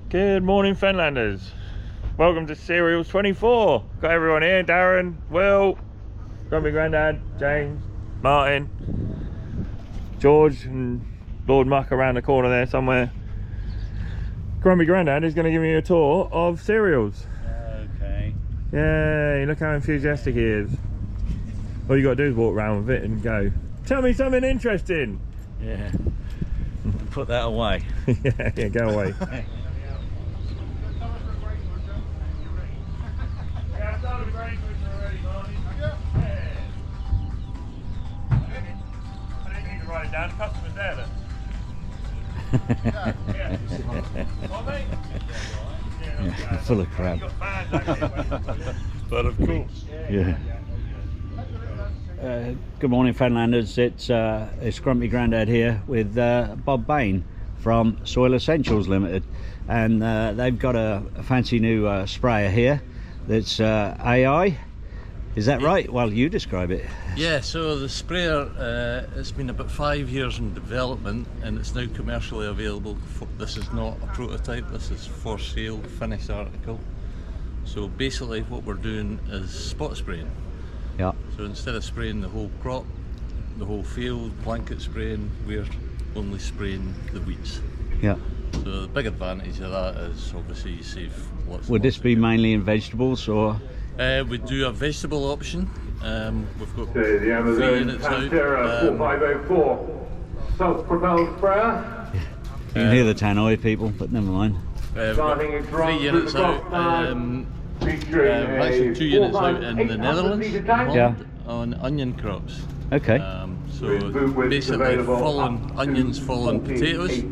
Good morning, Fenlanders. Welcome to Cereals 24. Got everyone here: Darren, Will, Grumpy Grandad, James, Martin, George, and Lord Muck around the corner there somewhere. Grumpy Grandad is going to give me a tour of Cereals. Okay. Yay, look how enthusiastic he is. All you got to do is walk around with it and go, tell me something interesting. Yeah. Put that away. yeah, go away. Down, customers there Yeah, full of crap. But of course. Yeah. Good morning, Fenlanders. It's Grumpy Grandad here with Bob Bain from Soil Essentials Limited, and they've got a fancy new sprayer here that's AI. Is that right? Well, you describe it. Yeah, so the sprayer, it's been about 5 years in development and it's now commercially available. This is not a prototype, this is for sale, finished article. So basically what we're doing is spot spraying. Yeah. So instead of spraying the whole crop, the whole field, blanket spraying, we're only spraying the weeds. Yeah. So the big advantage of that is obviously you save lots. Would this be mainly in vegetables or? We do a vegetable option. We've got the 3 Amazon units out. Pantera 4504 self-propelled sprayer. You can hear the tannoy people, but never mind. We've got 3 units out. We've actually 2 units out in the Netherlands on onion crops. Okay. So basically onions following potatoes.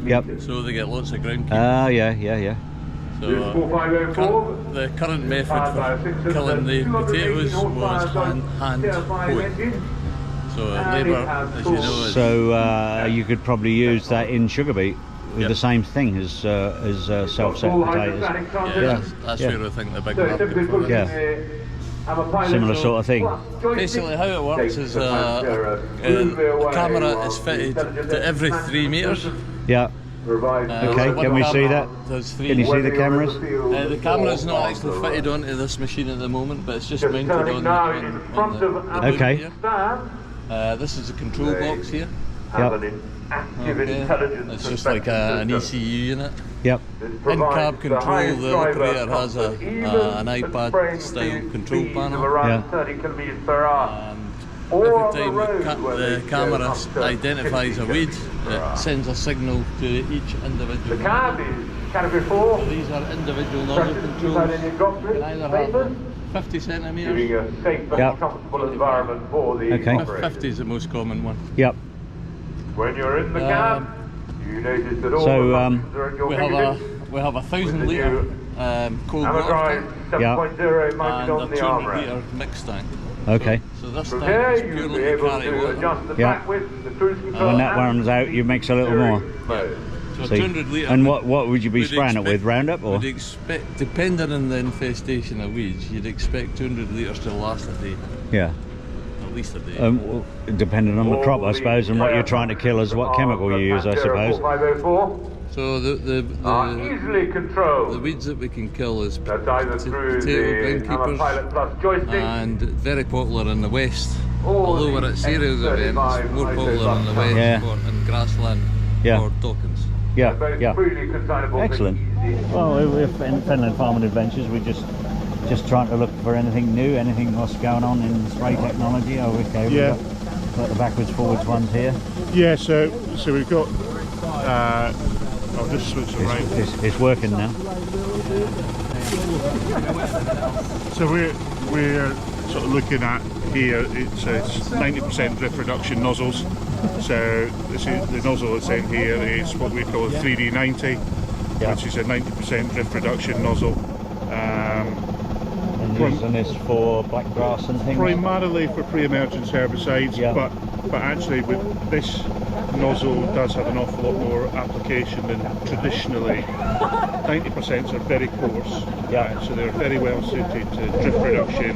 Yep. So they get lots of ground. Yeah. So the current method for killing the potatoes was hand hoeing. So labour, as you know, is... So you could probably use that in sugar beet with the same thing as self-set potatoes. Yeah, that's where I think the big market for it. Yeah. Similar sort of thing. Basically how it works is a camera is fitted to every 3 metres. Yeah. Okay, can we see that? Can you see the cameras? The camera is not actually fitted onto this machine at the moment, but it's just mounted on the Okay. here. This is a control box here. Yep. Okay. It's just like an ECU unit. Yep. In-cab control, the operator has an iPad style control panel. Yeah. Every time the camera identifies a weed, it sends a signal to each individual nozzle. So these are individual nozzle controls. You can either have 50 centimetres. Yep. Okay. 50 is the most common one. Yep. When you're in the cab, you notice that all So, the buttons are at your fingertips. we have a 1,000 litre cold water tank and a 200 litre mix tank. Okay. So this tank is purely to carry water. Yeah. When that runs out, you mix a little more. So See. 200 litre. And what would you be spraying it with? Roundup or? Would expect, depending on the infestation of weeds, you'd expect 200 litres to last a day. Yeah. At least a day. Well, depending on the crop, I suppose, and what you're trying to kill is what chemical you use, I suppose. So easily controlled. the weeds that we can kill is That's either through potato the ground Pilot Plus keepers, joystick, and very popular in the west. or Although we're the at Ceres events, more popular in the west Yeah. in grassland or Dawkins. Yeah, both yeah. freely consignable. Excellent. Well, we're in Fenland Farming Adventures. We're just trying to look for anything new, anything what's going on in spray technology. Oh, okay. Yeah. We've got the backwards forwards ones here. Yeah, so we've got. I'll just switch it around. It's working now. So we're sort of looking at here. It's 90% drift reduction nozzles. So the nozzle that's in here is what we call a 3D90, which is a 90% drift reduction nozzle. And using this for black grass and things. Primarily for pre-emergence herbicides, but actually with this nozzle does have an awful lot more application than traditionally 90% are very coarse, Yeah. so they're very well suited to drift reduction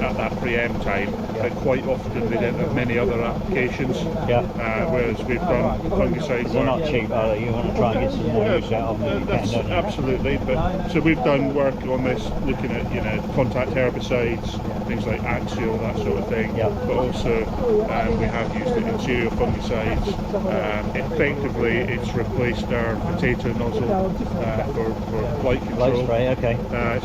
at that pre-em time, but quite often they don't have many other applications. Yeah. Whereas we've done fungicide They're work. not cheap, are they? You want to try and get some more use out of them if you That's can, don't you? absolutely, but so we've done work on this, looking at contact herbicides, things like axial, that sort of thing. Yeah. But also we have used it in cereal fungicides. Effectively, it's replaced our potato nozzle for blight control. Light spray, okay.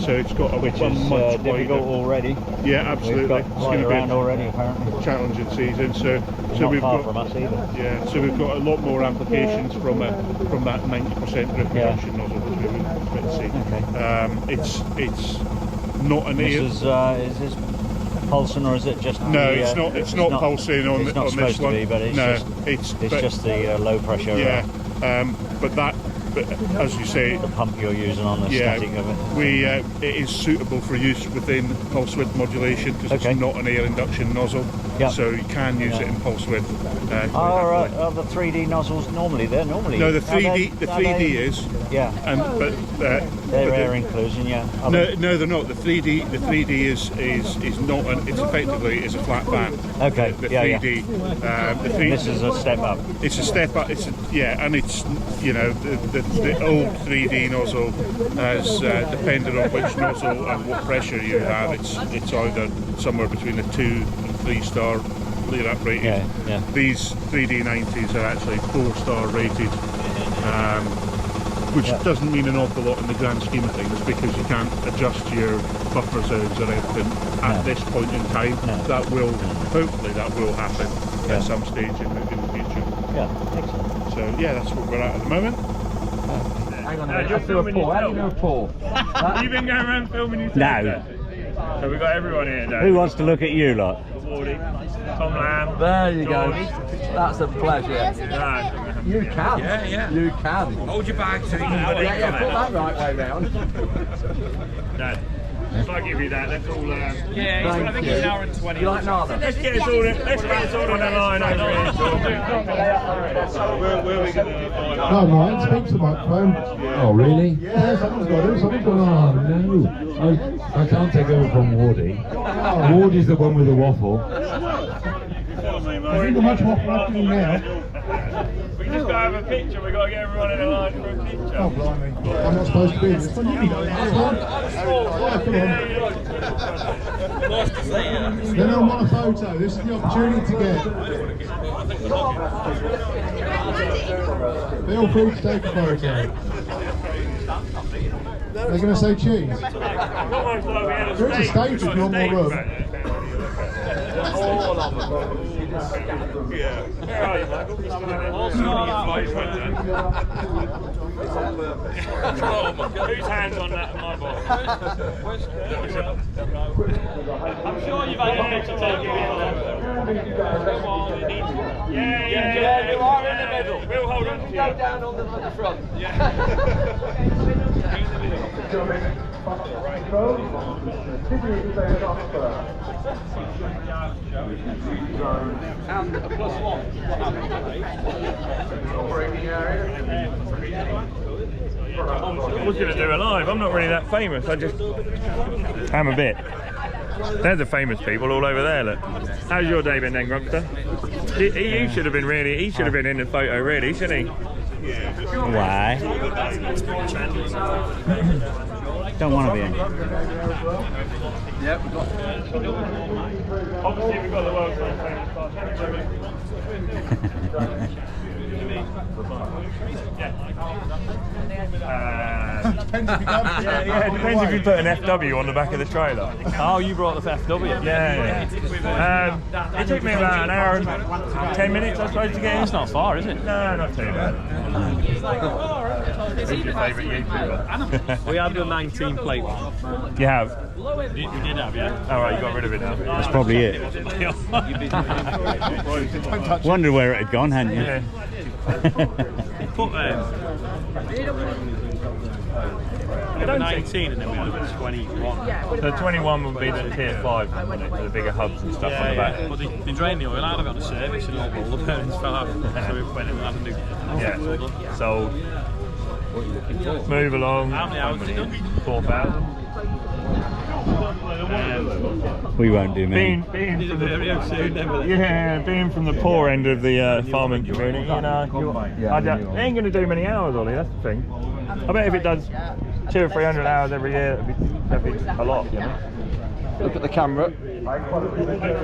So it's got a Which a is much difficult wider. already. Yeah, absolutely. We've got It's light going to around be already, apparently. a challenging season. So Not we've far got from us either. yeah, so we've got a lot more applications from that 90% drift Yeah. reduction nozzle, which we would expect to see. Okay. It's not an This air. is this pulsing, or is it just No, the, it's not pulsing on, it's not on supposed this one. to be, but it's no, just but, just the low pressure yeah. But as you say, the pump you're using on the yeah, static of it. it is suitable for use within pulse width modulation because Okay. it's not an air induction nozzle. Yep. So you can use it in pulse width. quite Are happily. the 3D nozzles normally? They're normally. No, the are 3D they- the are 3D they- is, Yeah, but they're but air inclusion. Yeah. Are No, they? no, they're not. The 3D is not. It's effectively is a flat fan. Okay, The yeah, 3D. The 3D. This is a step up. It's a step up. And it's the old 3D nozzle has depending on which nozzle and what pressure you have. It's either somewhere between a 2 and 3 star lead up rated. Yeah, yeah. These 3D90s are actually 4-star rated. Which doesn't mean an awful lot in the grand scheme of things because you can't adjust your buffer zones or anything at this point in time. No. Hopefully that will happen at some stage in the future. Yeah, excellent. So yeah, that's what we're at the moment. Hang on a You're minute, let's do a filming pour. How do you do a yourself. pour? You've been going around filming yourself? No. then? So we've got everyone here, Dave. Who wants to look at you lot? Wardy, Tom Lamb. There you go. George. That's a pleasure. No. You can. Yeah. You can. Hold your bag so you Yeah, put that right way round. Dad, if I give you that, that's all. Thank you. It's an hour and 20. You like nada? Let's get us all in the line over here. Where are we going to find out? No, Martin, speak to the microphone. Oh, really? Yeah, someone's got it. Someone's got it. Oh, no. I can't take over from Wardy. Wardy's the one with the waffle. I think much waffle after you now. We just got to have a picture. We've got to get everyone in a line for a picture. Oh, blimey. I'm not supposed to be in this one. You need this one. Yeah, come on. Then I want a photo. This is the opportunity to get. Feel free to take a photo. They're going to say cheese. Almost like we had a There is a stage with We've got no more room. back there. Yeah. Where are you, Michael? Whose hand's on that? My ball. I'm sure you've had a picture taken before. Yeah, you are in the middle. We'll hold on to you. Go down on the front. And a +1. I was going to do it live. I'm not really that famous. I just am a bit. There's the famous people all over there. Look. How's your day been then, Grumpster? You should have been really. He should have been in the photo, really, shouldn't he? Why? Don't want to be in. Yep, we've got. Obviously, we've got the world's most famous yeah, it depends if you put an FW on the back of the trailer. Oh, you brought the FW? Yeah. It took me about an hour and 10 minutes, I suppose, to get in. It's not far, is it? No, not too bad. Who's your favourite YouTuber? We had the 19 plate one. You have? You did have, yeah? Alright, you got rid of it now. That's probably it. Wonder where it had gone, hadn't you? Yeah. Put I don't 19 and then we had 21. So 21 would be the tier 5, wouldn't it? The bigger hubs and stuff on the back. But they drained the oil out of it on the service and all the bearings fell out. So we went in and had a new. Yeah. Sold. Move along. How many hours has it done? 4,000. We won't do many. Being from the poor end of the farming community, you know, it ain't going to do many hours, Ollie. That's the thing. I bet if it does 200 or 300 hours every year, that'd be a lot, you know. Look at the camera.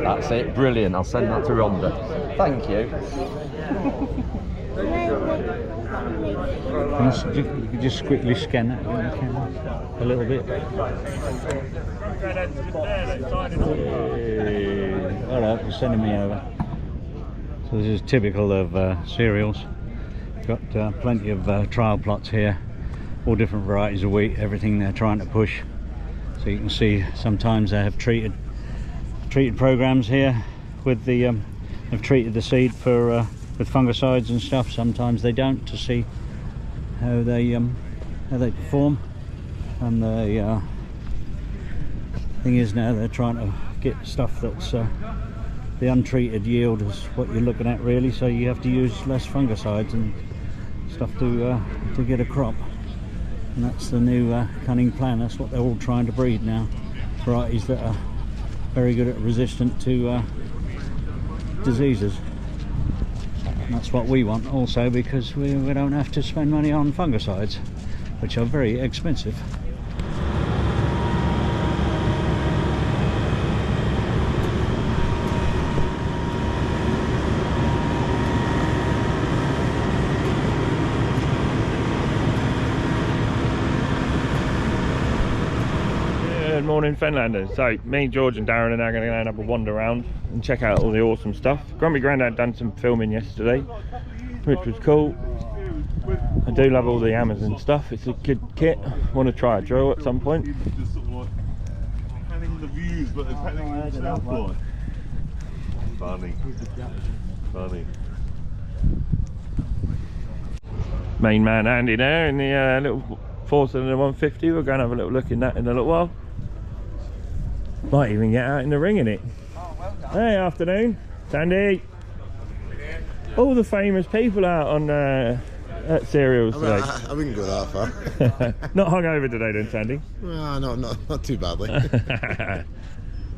That's it, brilliant. I'll send that to Rhonda. Thank you. You can just quickly scan that with the camera a little bit. Alright, you're sending me over. So this is typical of cereals. Got plenty of trial plots here, all different varieties of wheat, everything they're trying to push. So you can see sometimes they have treated programs here with the have treated the seed for with fungicides and stuff. Sometimes they don't, to see how they perform. And the thing is, now they're trying to get stuff that's the untreated yield is what you're looking at really, so you have to use less fungicides and stuff to get a crop. And that's the new cunning plan. That's what they're all trying to breed now, varieties that are very good at resistant to diseases. And that's what we want also, because we don't have to spend money on fungicides, which are very expensive. Good morning, Fenlanders. So me, George and Darren are now going to have a wander around and check out all the awesome stuff. Grumpy Grandad done some filming yesterday, which was cool. I do love all the Amazon stuff. It's a good kit. Want to try a drill at some point. Just sort of like panning the views, but they're panning themselves like. Funny. Funny. Main man Andy there in the little 4-cylinder 150. We're going to have a little look in that in a little while. Might even get out in the ring in it. Hey, afternoon, Sandy. All the famous people out on at Cereals today. I wouldn't go that far. Not hungover today then, Sandy? No, not too badly.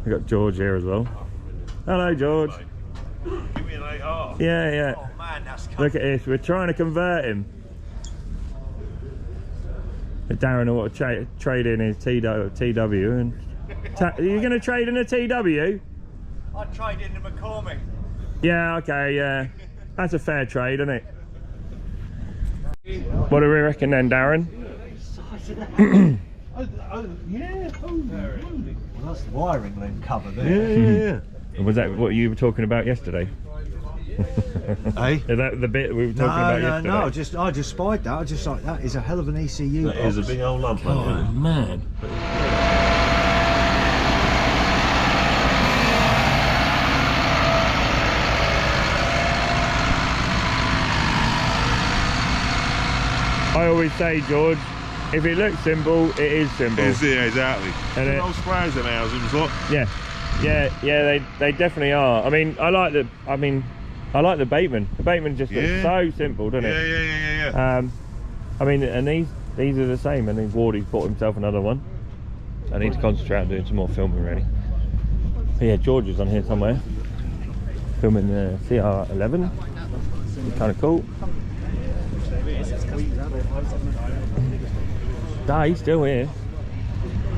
We've got George here as well. Hello, George. Give me an 8.5. Yeah. Oh man, that's Look at this, we're trying to convert him. But Darren will want to trade in his TW and... Are you going to trade in a TW? I'd trade in the McCormick. Yeah, okay, yeah. That's a fair trade, isn't it? What do we reckon then, Darren? Yeah. Well, that's the wiring link cover there. Yeah. Was that what you were talking about yesterday? Hey? Is that the bit we were talking about yesterday? No, I just spied that. I just like, that is a hell of an ECU That is a big old lump. Oh, man. I always say, George, if it looks simple, it is simple. Yeah, exactly. And the old sprayers in ours, it was like. Yeah, they definitely are. I mean, I like the Bateman. The Bateman just looks so simple, doesn't it? Yeah. I mean, and these are the same. And then Wardy's bought himself another one. I need to concentrate on doing some more filming, really. But yeah, George is on here somewhere, filming the CR11. Kind of cool. Nah, he's still here.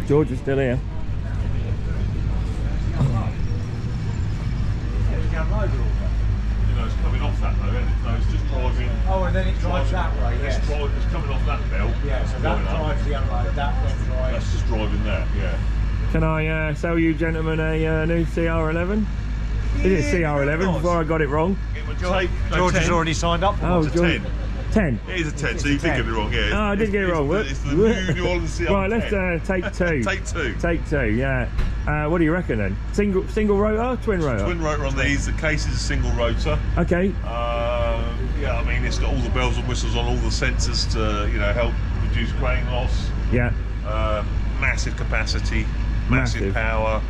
George is still here. You know, it's coming off that though, isn't it? No, it's just driving. Oh, and then it drives that way, yes. It's coming off that belt. Yeah, so that drives the unload, that then drives. That's just driving that, yeah. Can I sell you gentlemen a new CR11? Is it CR11 before I got it wrong? It would take. George has already signed up for It's a 10. 10. It is a 10, so you did get it wrong, yeah. Oh, I did get it wrong. It's the New Orleans CR10. Right, let's take two. Take two. Take two, yeah. What do you reckon then? Single rotor, twin rotor? Twin rotor on these. The case is a single rotor. Okay. Yeah, I mean it's got all the bells and whistles on all the sensors to help reduce grain loss. Yeah. Massive capacity, massive power,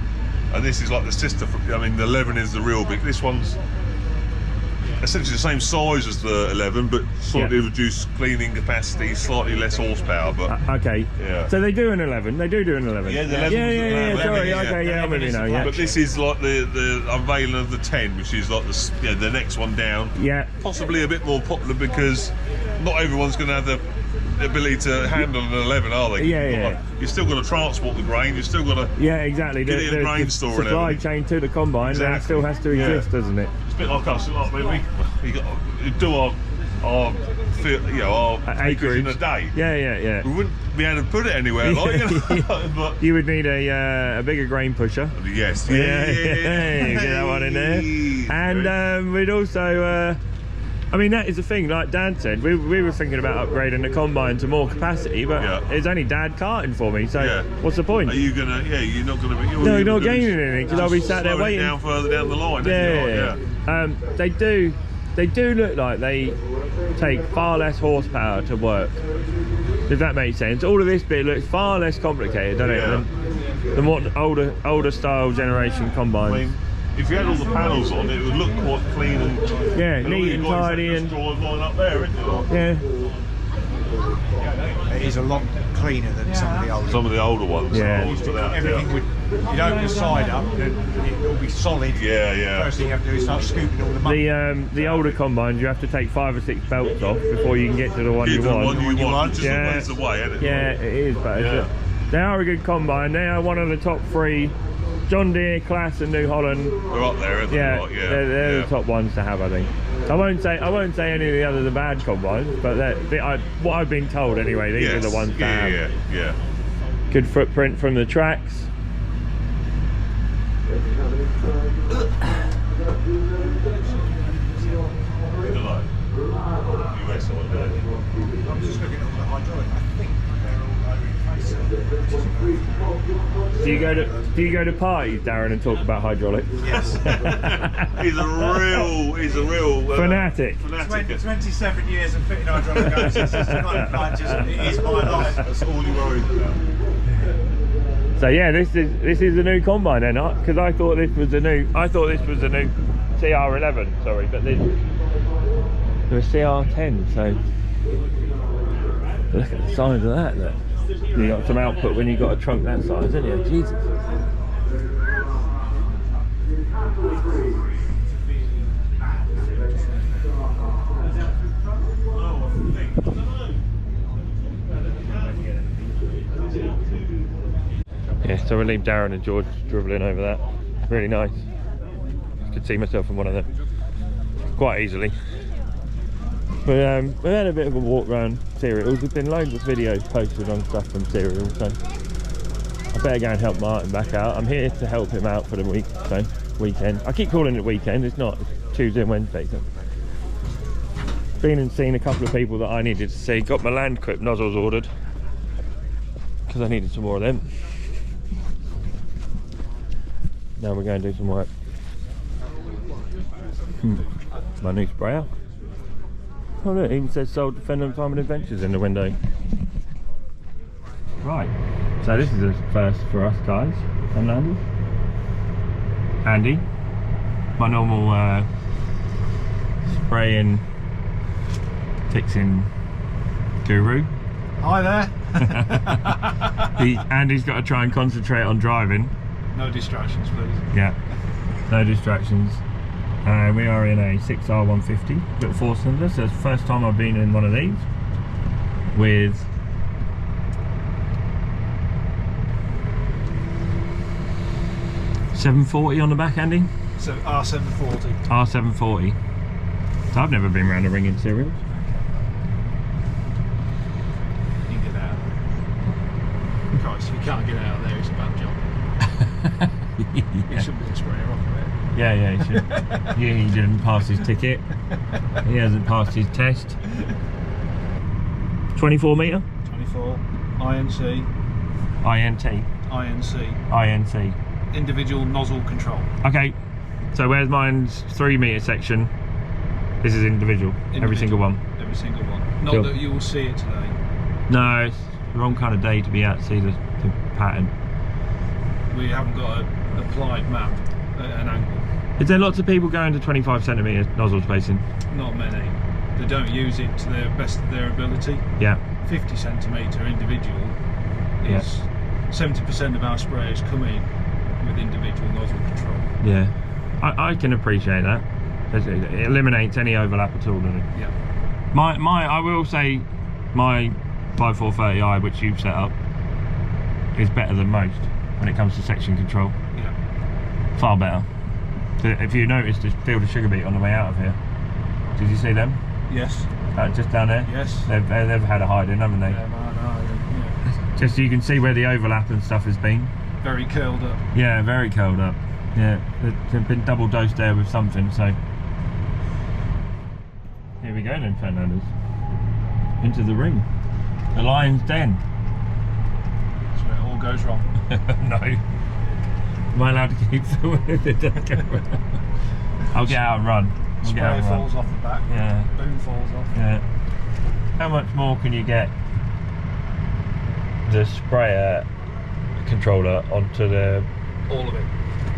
and this is like the sister. I mean the 11 is the real big. This one's essentially the same size as the 11, but slightly reduced cleaning capacity, slightly less horsepower. But okay. Yeah. So they do an 11. They do an 11. Yeah, the 11. Yeah. Sorry. Okay. Yeah, I'm with you now. Yeah. But this is like the unveiling of the 10, which is like the next one down. Yeah. Possibly a bit more popular because not everyone's going to have the ability to handle an 11, are they? Yeah. You've still got to transport the grain. You've still got to exactly. get it in a grain store. Supply chain to the combine that still has to exist, doesn't it? It's a bit like us. We do our acres in a day. Yeah. We wouldn't be able to put it anywhere, but you would need a bigger grain pusher. Yes. Yeah. Get that one in there. And we'd also. I mean, that is the thing, like Dad said, we were thinking about upgrading the combine to more capacity, but it's only Dad carting for me, so what's the point? Are you gonna, you're not gonna be... No, you're not gaining anything, because I'll be sat there waiting. Down further down the line, They do look like they take far less horsepower to work, if that makes sense. All of this bit looks far less complicated, doesn't it, than what older style generation combines. I mean, if you had all the panels on, it would look quite clean and neat and tidy and drive line up there, isn't it? It is a lot cleaner than some of the older ones. Everything would, you'd open the side up and it will be solid. First thing you have to do is start scooping all the mud. The older combines, you have to take 5 or 6 belts off before you can get to the one you want. Which is always the way, isn't it? Yeah, it is, but they are a good combine. They are one of the top 3. John Deere, Class and New Holland. They're up there, aren't they? They're the top ones to have, I think. I won't say any of the others are bad combines, but what I've been told anyway, these are the ones to have. Yeah. Good footprint from the tracks. I'm just looking at the hydraulic. I think they're all over in place. Do you go to parties, Darren, and talk about hydraulics? Yes. He's a real fanatic. 27 years of fitting hydraulic hoses. It's kind of it is my life. That's all you worry about. So yeah, this is the new combine then, because I thought this was the new CR11. Sorry, but this the CR10. So look at the size of that. Look. You got some output when you got a trunk that size, haven't you? Jesus. Yeah, so we'll leave Darren and George dribbling over that. Really nice. I could see myself in one of them quite easily. But we had a bit of a walk around Cereals. There's been loads of videos posted on stuff from Cereals, so I better go and help Martin back out. I'm here to help him out for the weekend. I keep calling it weekend, it's not. It's Tuesday and Wednesday. So. Been and seen a couple of people that I needed to see. Got my land clip nozzles ordered because I needed some more of them. Now we're going to do some work. My new sprayer. Oh look, it even says sold to Fenland Farming Adventures in the window. Right, so this is a first for us guys, Fenlanders. Andy, my normal spraying, fixing guru. Hi there. Andy's got to try and concentrate on driving. No distractions, please. Yeah, no distractions. We are in a 6R150, little 4-cylinder, so it's the first time I've been in one of these with $740 on the back, Andy? So R740. R740. So I've never been around a ring in Cereals. You can get out of there. Christ, if you can't get out of there, it's a bad job. You should be the sprayer off of it. Yeah, he should. Yeah, he didn't pass his ticket. He hasn't passed his test. 24 metre? 24. INC. INT. INC. INC. Individual nozzle control. Okay, so where's mine's 3 metre section? This is individual. Every single one. Every single one. Not Cool. that you will see it today. No, it's the wrong kind of day to be out to see the pattern. We haven't got an applied map at an angle. Is there lots of people going to 25cm nozzle spacing? Not many. They don't use it to the best of their ability. Yeah. 50cm individual is 70% of our sprayers come in with individual nozzle control. Yeah. I can appreciate that. It eliminates any overlap at all, doesn't it? Yeah. I will say my 5430i, which you've set up, is better than most when it comes to section control. Yeah. Far better. So if you noticed the field of sugar beet on the way out of here, did you see them? Yes. Just down there? Yes. They've had a hide in, haven't they? Yeah. Just so you can see where the overlap and stuff has been. Very curled up. Yeah, very curled up. Yeah, they've been double dosed there with something, so. Here we go then, Fenlanders. Into the ring. The lion's den. That's where it all goes wrong. No. Am I allowed to keep filming if it doesn't go wrong? I'll get out and run. Spray falls off the back. Yeah. Boom falls off. Yeah. How much more can you get the sprayer controller onto the... All of it.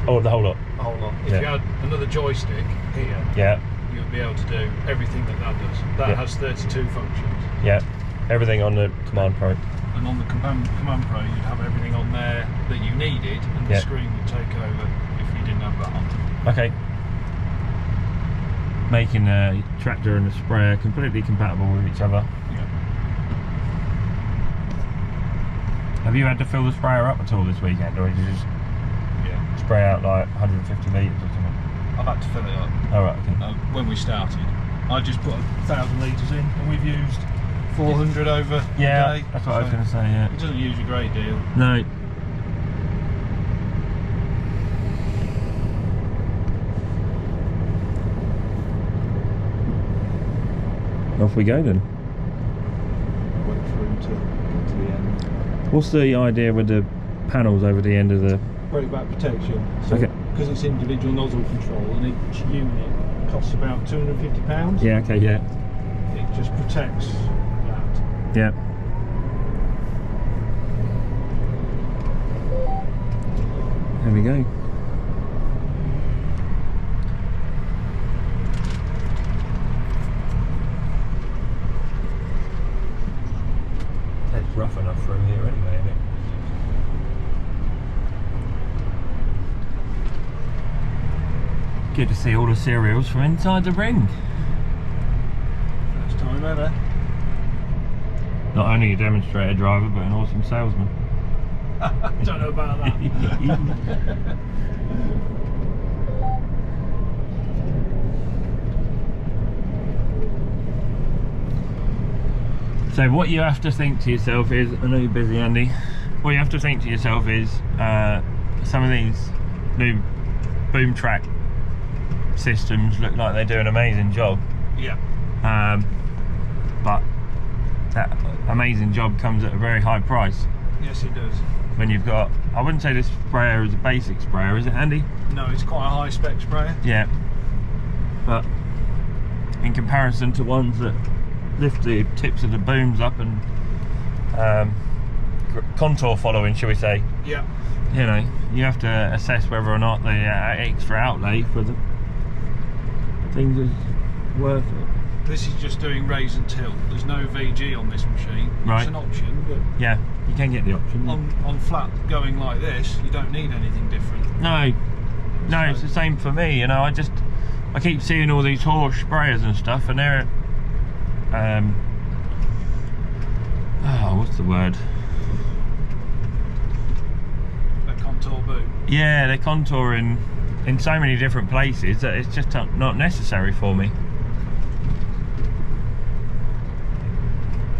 Oh, the whole lot? The whole lot. If you had another joystick here, you would be able to do everything that does. That has 32 functions. Yeah. Everything on the Command Pro. And on the Command Pro, you'd have everything on there that you needed, and the screen would take over if you didn't have that on. Okay. Making a tractor and a sprayer completely compatible with each other. Yeah. Have you had to fill the sprayer up at all this weekend, or did you just spray out like 150 litres or something? I've had to fill it up. Oh, right, okay. When we started, I just put 1,000 litres in, and we've used 400 over a day. That's what I was going to say, yeah. It doesn't use a great deal. No. Off we go then. Wait for him to get to the end. What's the idea with the panels over the end of the... Brake back protection. So, because it's individual nozzle control, and each unit costs about £250. Yeah, okay, yeah. It just protects that. Yeah. There we go. It's rough enough through here anyway, isn't it? Good to see all the cereals from inside the ring. First time ever. Not only a demonstrator driver, but an awesome salesman. Don't know about that. So what you have to think to yourself is, I know you're busy, Andy, what you have to think to yourself is some of these new boom track systems look like they do an amazing job. Yeah. But that amazing job comes at a very high price. Yes, it does. When you've got, I wouldn't say this sprayer is a basic sprayer, is it, Andy? No, it's quite a high spec sprayer. Yeah. But in comparison to ones that lift the tips of the booms up and contour following, shall we say? Yeah. You know, you have to assess whether or not the extra outlay for the things is worth it. This is just doing raise and tilt. There's no VG on this machine. Right. It's an option, but yeah, you can get the option. On flat going like this, you don't need anything different. No, it's the same for me. You know, I keep seeing all these horse sprayers and stuff, and they're what's the word? The contour boom. Yeah, they're contouring in so many different places that it's just not necessary for me.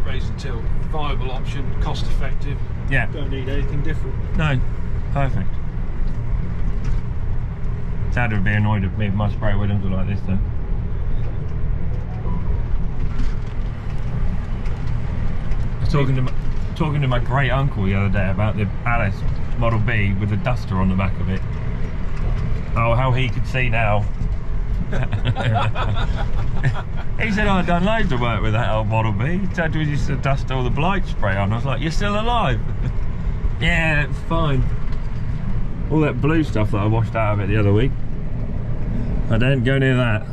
Raise and tilt, viable option, cost effective. Yeah. Don't need anything different. No, perfect. Dad would be annoyed at me if my spray Williams were like this though. I was talking to my great uncle the other day about the Alice Model B with a duster on the back of it. Oh, how he could see now. He said, I'd done loads of work with that old Model B. Dad used to dust all the blight spray on. I was like, you're still alive? Yeah, it's fine. All that blue stuff that I washed out of it the other week. I don't go near that.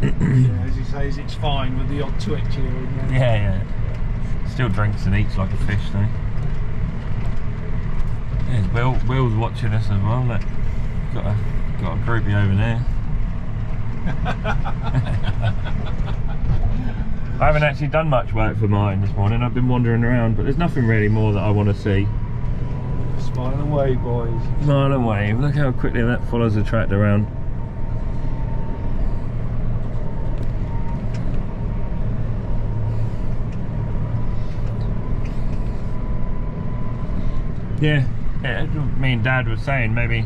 Yeah, as he says, it's fine with the odd twitch here and there. Yeah. Still drinks and eats like a fish though. There's Will's watching us as well. Look, got a groupie over there. I haven't actually done much work for mine this morning. I've been wandering around, but there's nothing really more that I want to see. Smile and wave, boys. Smile and wave. Look how quickly that follows the tractor around. Yeah, me and Dad were saying maybe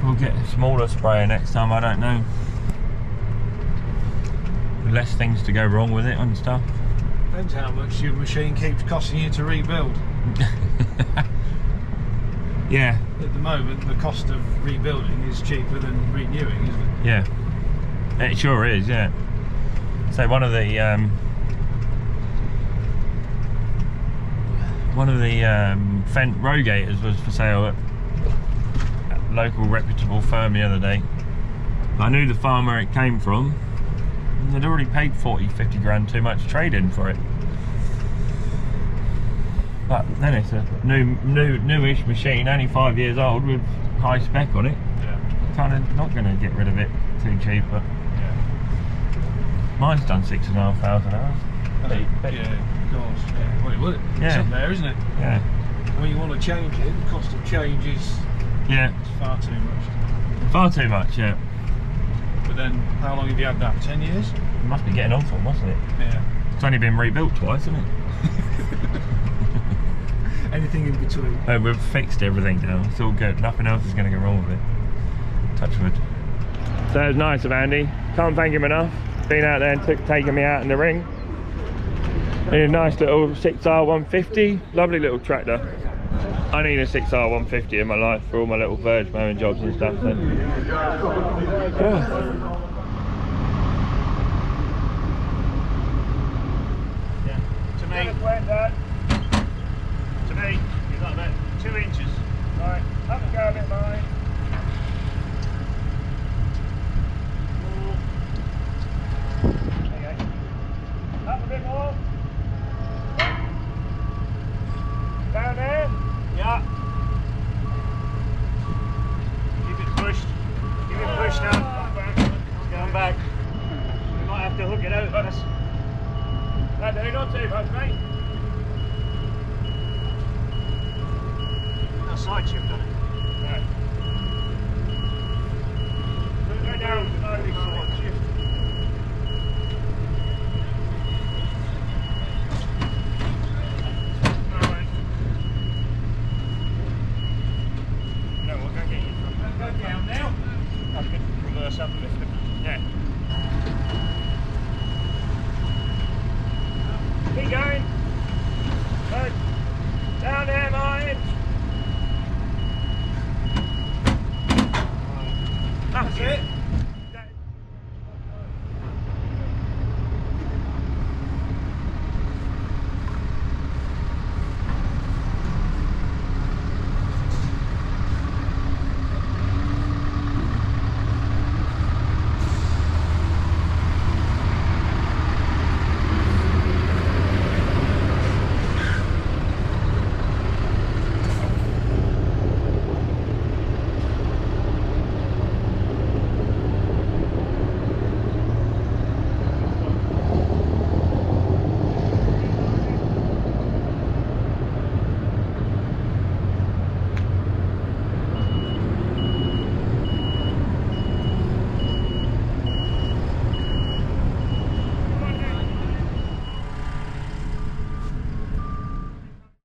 we'll get a smaller sprayer next time, I don't know. Less things to go wrong with it and stuff. Depends how much your machine keeps costing you to rebuild. Yeah. At the moment, the cost of rebuilding is cheaper than renewing, isn't it? Yeah. It sure is, yeah. So one of the Fendt Rogators was for sale at a local reputable firm the other day. I knew the farm where it came from, and they'd already paid 40-50 grand too much trade-in for it. But then it's a newish machine, only 5 years old with high spec on it. Yeah. Kind of not going to get rid of it too cheap, but Yeah. mine's done 6,500 hours. Yeah, of course. Yeah. Well, it would. It's Yeah. up there, isn't it? Yeah. When you want to change it, the cost of change is Yeah. far too much. Far too much, yeah. But then, how long have you had that? 10 years? It must be getting on for, mustn't it? Yeah. It's only been rebuilt twice, hasn't it? Anything in between. Oh, we've fixed everything now. It's all good. Nothing else is going to go wrong with it. Touch wood. So it was nice of Andy. Can't thank him enough. Been out there and taking me out in the ring. In a nice little 6R150. Lovely little tractor. I need a 6R150 in my life for all my little verge mowing jobs and stuff. So. Yeah. To me, you've got about 2 inches. Right, up and go a bit, mine. There you go. Up a bit more. Down there. Yeah. Keep it pushed. Keep it pushed now. Going back. We might have to hook it out. That do, not too much, mate. That side shift on it. Right. Go down slowly, side shift.